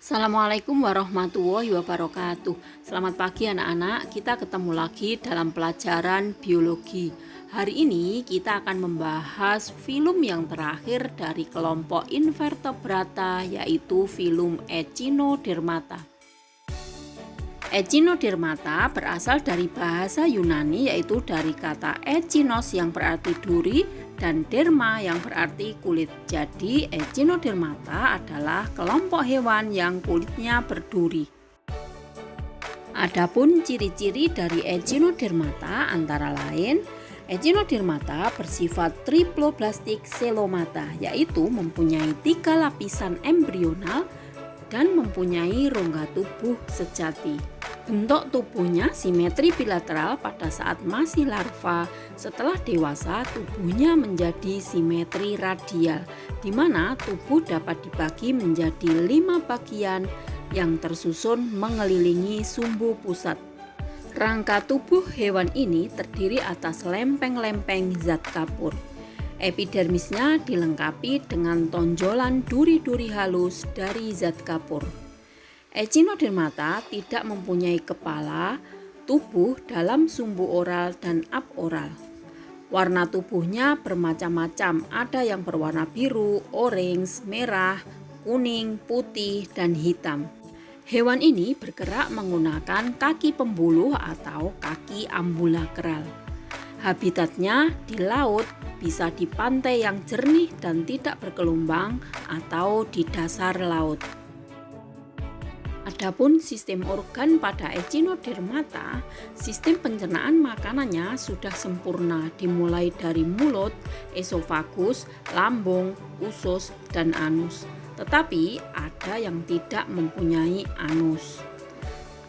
Assalamualaikum warahmatullahi wabarakatuh. Selamat pagi anak-anak, kita ketemu lagi dalam pelajaran biologi. Hari ini kita akan membahas filum yang terakhir dari kelompok invertebrata, yaitu filum Echinodermata. Echinodermata berasal dari bahasa Yunani, yaitu dari kata echinos yang berarti duri dan derma yang berarti kulit. Jadi Echinodermata adalah kelompok hewan yang kulitnya berduri. Adapun ciri-ciri dari Echinodermata antara lain, Echinodermata bersifat triploblastik selomata, yaitu mempunyai 3 lapisan embrional dan mempunyai rongga tubuh sejati. Bentuk tubuhnya simetri bilateral pada saat masih larva. Setelah dewasa, tubuhnya menjadi simetri radial, di mana tubuh dapat dibagi menjadi 5 bagian yang tersusun mengelilingi sumbu pusat. Rangka tubuh hewan ini terdiri atas lempeng-lempeng zat kapur. Epidermisnya dilengkapi dengan tonjolan duri-duri halus dari zat kapur. Echinodermata tidak mempunyai kepala, tubuh dalam sumbu oral dan aboral. Warna tubuhnya bermacam-macam, ada yang berwarna biru, orange, merah, kuning, putih, dan hitam. Hewan ini bergerak menggunakan kaki pembuluh atau kaki ambulakral. Habitatnya di laut, bisa di pantai yang jernih dan tidak bergelombang atau di dasar laut. Adapun sistem organ pada Echinodermata, sistem pencernaan makanannya sudah sempurna dimulai dari mulut, esofagus, lambung, usus, dan anus. Tetapi ada yang tidak mempunyai anus.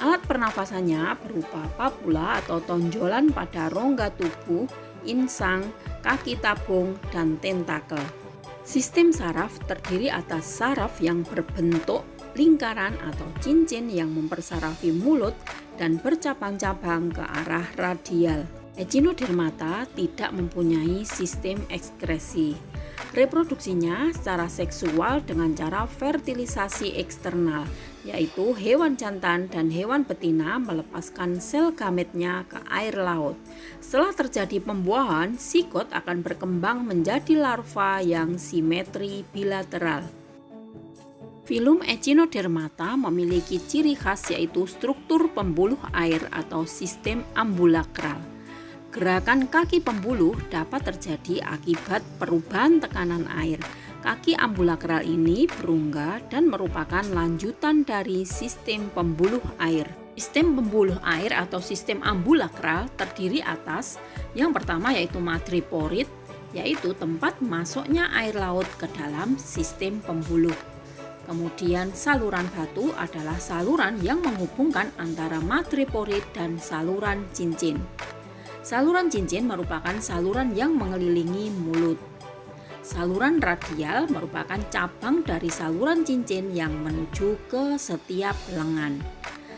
Alat pernafasannya berupa papula atau tonjolan pada rongga tubuh, insang, kaki tabung, dan tentakel. Sistem saraf terdiri atas saraf yang berbentuk lingkaran atau cincin yang mempersarafi mulut dan bercabang-cabang ke arah radial. Echinodermata tidak mempunyai sistem ekskresi. Reproduksinya secara seksual dengan cara fertilisasi eksternal, yaitu hewan jantan dan hewan betina melepaskan sel gametnya ke air laut. Setelah terjadi pembuahan, sigot akan berkembang menjadi larva yang simetri bilateral. Filum Echinodermata memiliki ciri khas yaitu struktur pembuluh air atau sistem ambulakral. Gerakan kaki pembuluh dapat terjadi akibat perubahan tekanan air. Kaki ambulakral ini berungga dan merupakan lanjutan dari sistem pembuluh air. Sistem pembuluh air atau sistem ambulakral terdiri atas yang pertama yaitu madreporit, yaitu tempat masuknya air laut ke dalam sistem pembuluh. Kemudian saluran batu adalah saluran yang menghubungkan antara madreporit dan saluran cincin. Saluran cincin merupakan saluran yang mengelilingi mulut. Saluran radial merupakan cabang dari saluran cincin yang menuju ke setiap lengan.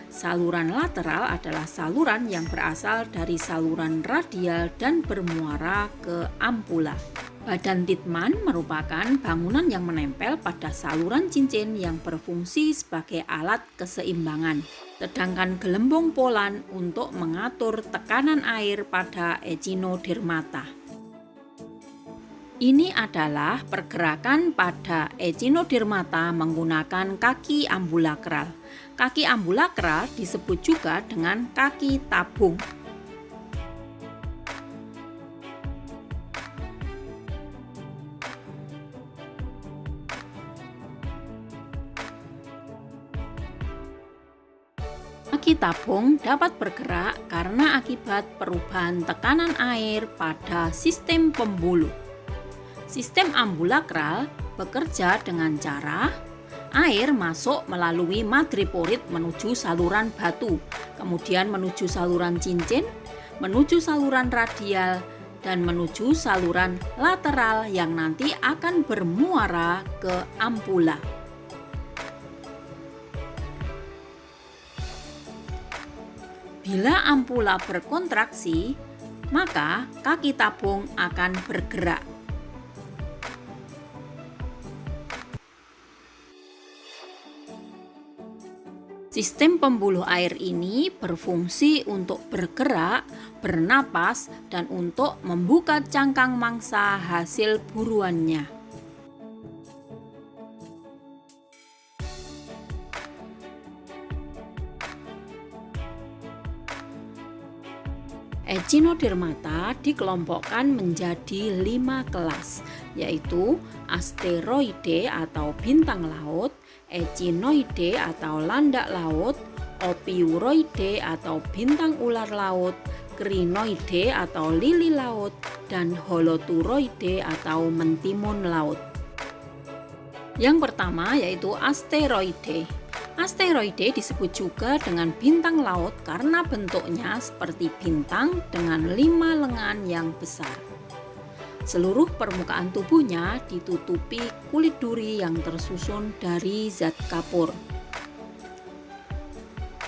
Saluran lateral adalah saluran yang berasal dari saluran radial dan bermuara ke ampula. Badan Titman merupakan bangunan yang menempel pada saluran cincin yang berfungsi sebagai alat keseimbangan. Sedangkan gelembung Polan untuk mengatur tekanan air pada Echinodermata. Ini adalah pergerakan pada Echinodermata menggunakan kaki ambulakral. Kaki ambulakral disebut juga dengan kaki tabung. Kaki tabung dapat bergerak karena akibat perubahan tekanan air pada sistem pembuluh. Sistem ambulakral bekerja dengan cara air masuk melalui madreporit menuju saluran batu, kemudian menuju saluran cincin, menuju saluran radial, dan menuju saluran lateral yang nanti akan bermuara ke ampula. Bila ampula berkontraksi, maka kaki tabung akan bergerak. Sistem pembuluh air ini berfungsi untuk bergerak, bernapas, dan untuk membuka cangkang mangsa hasil buruannya. Echinodermata dikelompokkan menjadi 5 kelas, yaitu asteroide atau bintang laut, echinoide atau landak laut, ophiuroide atau bintang ular laut, crinoide atau lili laut, dan holoturoide atau mentimun laut. Yang pertama yaitu asteroide. Asteroide disebut juga dengan bintang laut karena bentuknya seperti bintang dengan 5 lengan yang besar. Seluruh permukaan tubuhnya ditutupi kulit duri yang tersusun dari zat kapur.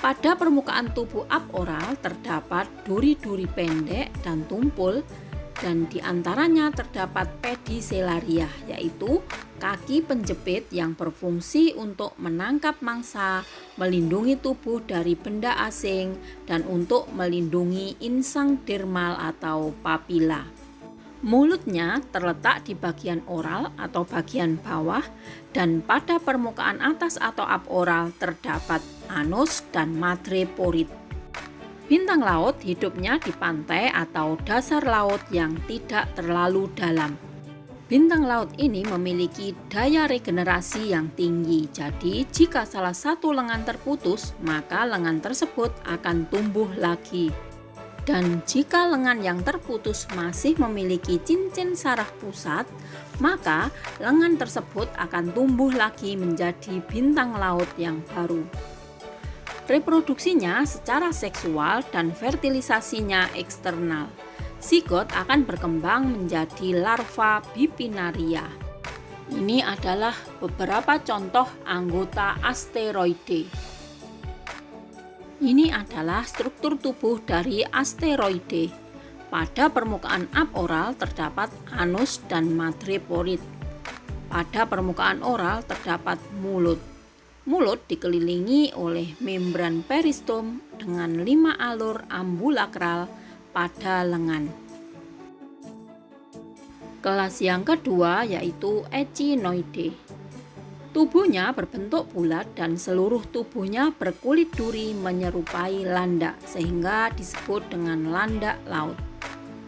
Pada permukaan tubuh aboral terdapat duri-duri pendek dan tumpul, dan di antaranya terdapat pedicelaria, yaitu kaki penjepit yang berfungsi untuk menangkap mangsa, melindungi tubuh dari benda asing, dan untuk melindungi insang dermal atau papila. Mulutnya terletak di bagian oral atau bagian bawah, dan pada permukaan atas atau aboral terdapat anus dan madreporit. Bintang laut hidupnya di pantai atau dasar laut yang tidak terlalu dalam. Bintang laut ini memiliki daya regenerasi yang tinggi, jadi jika salah satu lengan terputus, maka lengan tersebut akan tumbuh lagi. Dan jika lengan yang terputus masih memiliki cincin saraf pusat, maka lengan tersebut akan tumbuh lagi menjadi bintang laut yang baru. Reproduksinya secara seksual dan fertilisasinya eksternal. Zigot akan berkembang menjadi larva bipinnaria. Ini adalah beberapa contoh anggota asteroide. Ini adalah struktur tubuh dari asteroide. Pada permukaan aboral terdapat anus dan madreporit. Pada permukaan oral terdapat mulut. Mulut dikelilingi oleh membran peristom dengan 5 alur ambulakral pada lengan. Kelas yang kedua yaitu echinoide. Tubuhnya berbentuk bulat dan seluruh tubuhnya berkulit duri menyerupai landak, sehingga disebut dengan landak laut.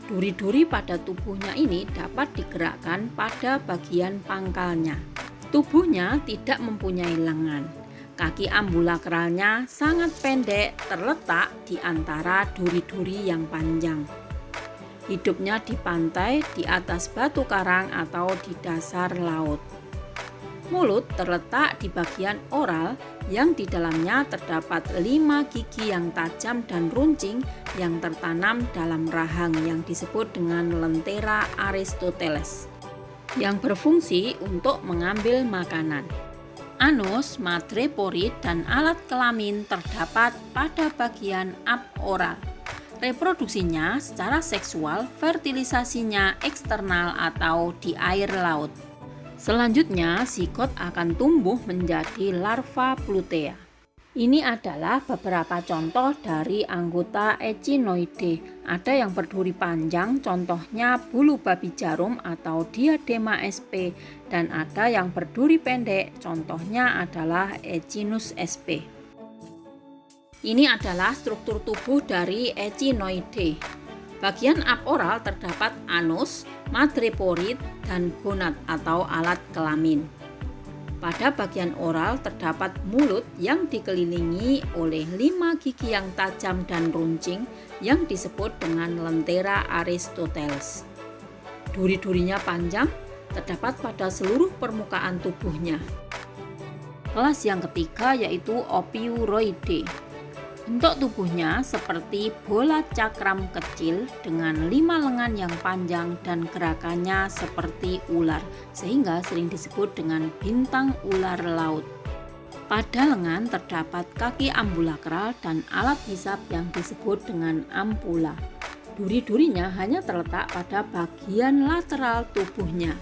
Duri-duri pada tubuhnya ini dapat digerakkan pada bagian pangkalnya. Tubuhnya tidak mempunyai lengan. Kaki ambulakralnya sangat pendek, terletak di antara duri-duri yang panjang. Hidupnya di pantai, di atas batu karang, atau di dasar laut. Mulut terletak di bagian oral yang di dalamnya terdapat 5 gigi yang tajam dan runcing yang tertanam dalam rahang yang disebut dengan lentera Aristoteles, yang berfungsi untuk mengambil makanan. Anus, madreporit, dan alat kelamin terdapat pada bagian aboral. Reproduksinya secara seksual, fertilisasinya eksternal atau di air laut. Selanjutnya, zigot akan tumbuh menjadi larva plutea. Ini adalah beberapa contoh dari anggota echinoide. Ada yang berduri panjang, contohnya bulu babi jarum atau diadema sp, dan ada yang berduri pendek, contohnya adalah Echinus sp. Ini adalah struktur tubuh dari echinoide. Bagian aboral terdapat anus, madreporit, dan gonad atau alat kelamin. Pada bagian oral terdapat mulut yang dikelilingi oleh 5 gigi yang tajam dan runcing yang disebut dengan lentera Aristoteles. Duri-durinya panjang, terdapat pada seluruh permukaan tubuhnya. Kelas yang ketiga yaitu ophiuroide. Bentuk tubuhnya seperti bola cakram kecil dengan 5 lengan yang panjang dan gerakannya seperti ular, sehingga sering disebut dengan bintang ular laut. Pada lengan terdapat kaki ambulakral dan alat hisap yang disebut dengan ampula. Duri-durinya hanya terletak pada bagian lateral tubuhnya.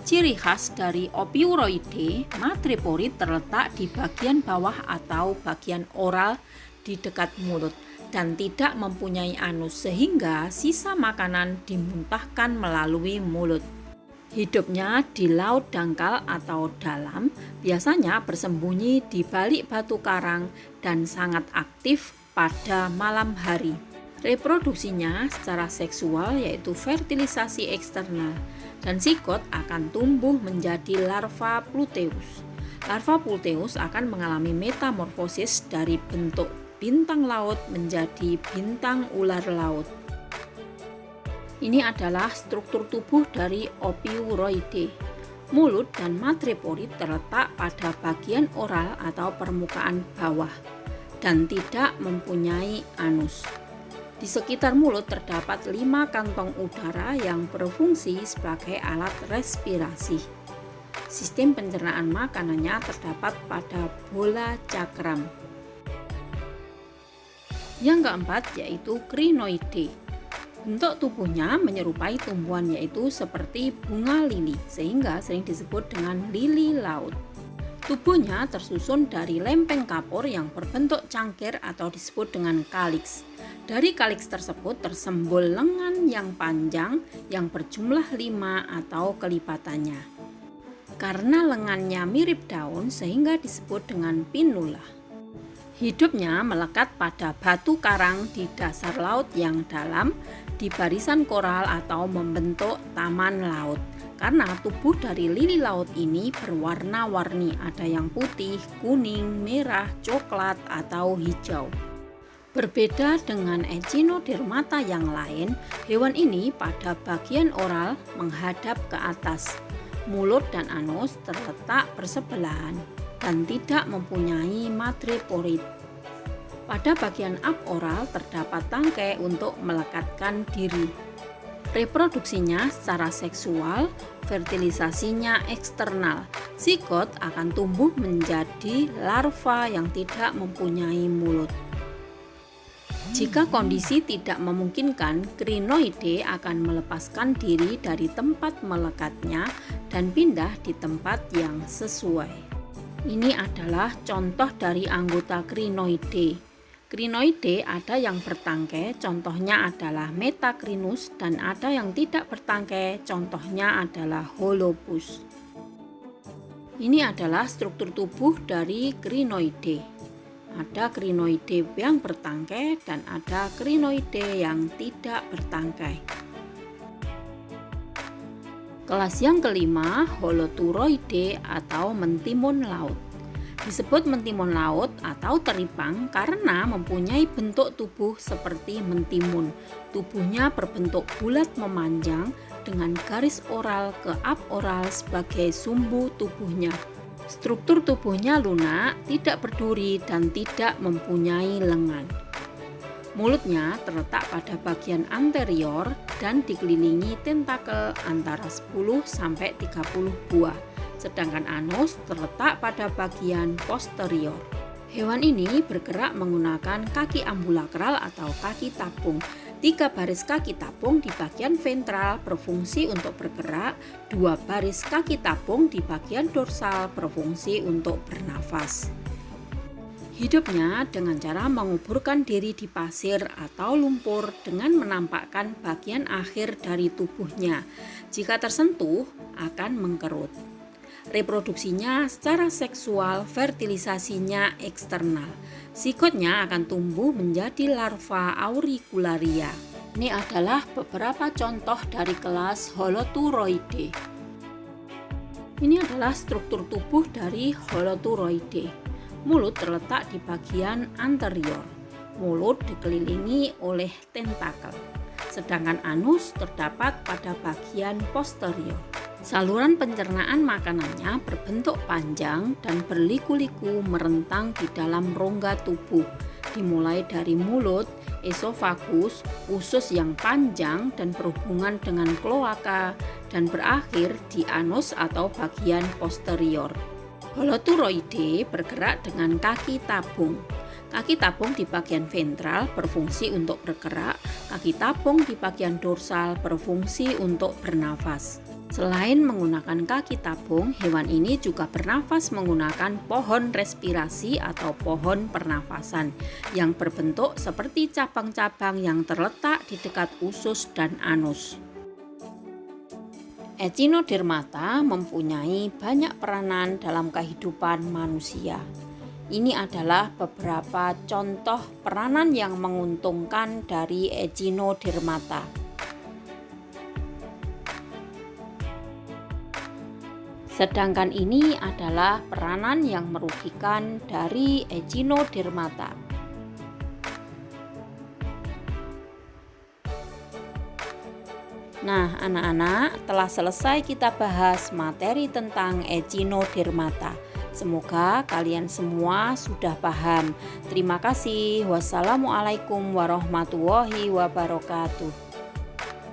Ciri khas dari Ophiuroidae, madreporid terletak di bagian bawah atau bagian oral di dekat mulut dan tidak mempunyai anus sehingga sisa makanan dimuntahkan melalui mulut. Hidupnya di laut dangkal atau dalam, biasanya bersembunyi di balik batu karang dan sangat aktif pada malam hari. Reproduksinya secara seksual yaitu fertilisasi eksternal dan sigot akan tumbuh menjadi larva Pluteus. Larva Pluteus akan mengalami metamorfosis dari bentuk bintang laut menjadi bintang ular laut. Ini adalah struktur tubuh dari Ophiuroidae. Mulut dan madreporid terletak pada bagian oral atau permukaan bawah dan tidak mempunyai anus. Di sekitar mulut terdapat 5 kantong udara yang berfungsi sebagai alat respirasi. Sistem pencernaan makanannya terdapat pada bola cakram. Yang keempat yaitu Crinoidae. Bentuk tubuhnya menyerupai tumbuhan yaitu seperti bunga lili sehingga sering disebut dengan lili laut. Tubuhnya tersusun dari lempeng kapur yang berbentuk cangkir atau disebut dengan kaliks. Dari kaliks tersebut tersembul lengan yang panjang yang berjumlah 5 atau kelipatannya. Karena lengannya mirip daun sehingga disebut dengan pinula. Hidupnya melekat pada batu karang di dasar laut yang dalam, di barisan koral atau membentuk taman laut. Karena tubuh dari lili laut ini berwarna-warni, ada yang putih, kuning, merah, coklat, atau hijau. Berbeda dengan Echinodermata yang lain, hewan ini pada bagian oral menghadap ke atas. Mulut dan anus terletak bersebelahan dan tidak mempunyai madreporid. Pada bagian aboral terdapat tangkai untuk melekatkan diri. Reproduksinya secara seksual, fertilisasinya eksternal. Sigot akan tumbuh menjadi larva yang tidak mempunyai mulut. Jika kondisi tidak memungkinkan, Crinoidae akan melepaskan diri dari tempat melekatnya dan pindah di tempat yang sesuai. Ini adalah contoh dari anggota Crinoidae. Crinoidae ada yang bertangkai, contohnya adalah Metacrinus, dan ada yang tidak bertangkai, contohnya adalah Holopus. Ini adalah struktur tubuh dari Crinoidae. Ada Crinoidae yang bertangkai dan ada Crinoidae yang tidak bertangkai. Kelas yang kelima, Holoturoidae atau mentimun laut. Disebut mentimun laut atau teripang karena mempunyai bentuk tubuh seperti mentimun. Tubuhnya berbentuk bulat memanjang dengan garis oral ke aboral sebagai sumbu tubuhnya. Struktur tubuhnya lunak, tidak berduri, dan tidak mempunyai lengan. Mulutnya terletak pada bagian anterior dan dikelilingi tentakel antara 10 sampai 30 buah. Sedangkan anus terletak pada bagian posterior. Hewan ini bergerak menggunakan kaki ambulakral atau kaki tabung. 3 baris kaki tabung di bagian ventral berfungsi untuk bergerak, 2 baris kaki tabung di bagian dorsal berfungsi untuk bernafas. Hidupnya dengan cara menguburkan diri di pasir atau lumpur dengan menampakkan bagian akhir dari tubuhnya. Jika tersentuh, akan mengkerut. Reproduksinya secara seksual, fertilisasinya eksternal. Sikotnya akan tumbuh menjadi larva auricularia. Ini adalah beberapa contoh dari kelas Holoturoidae. Ini adalah struktur tubuh dari Holoturoidae. Mulut terletak di bagian anterior. Mulut dikelilingi oleh tentakel. Sedangkan anus terdapat pada bagian posterior. Saluran pencernaan makanannya berbentuk panjang dan berliku-liku merentang di dalam rongga tubuh, dimulai dari mulut, esofagus, usus yang panjang dan berhubungan dengan kloaka, dan berakhir di anus atau bagian posterior. Holoturoidae bergerak dengan kaki tabung. Kaki tabung di bagian ventral berfungsi untuk bergerak, kaki tabung di bagian dorsal berfungsi untuk bernafas. Selain menggunakan kaki tabung, hewan ini juga bernafas menggunakan pohon respirasi atau pohon pernafasan yang berbentuk seperti cabang-cabang yang terletak di dekat usus dan anus. Echinodermata mempunyai banyak peranan dalam kehidupan manusia. Ini adalah beberapa contoh peranan yang menguntungkan dari Echinodermata. Sedangkan ini adalah peranan yang merugikan dari Echinodermata. Nah, anak-anak, telah selesai kita bahas materi tentang Echinodermata. Semoga kalian semua sudah paham. Terima kasih. Wassalamualaikum warahmatullahi wabarakatuh.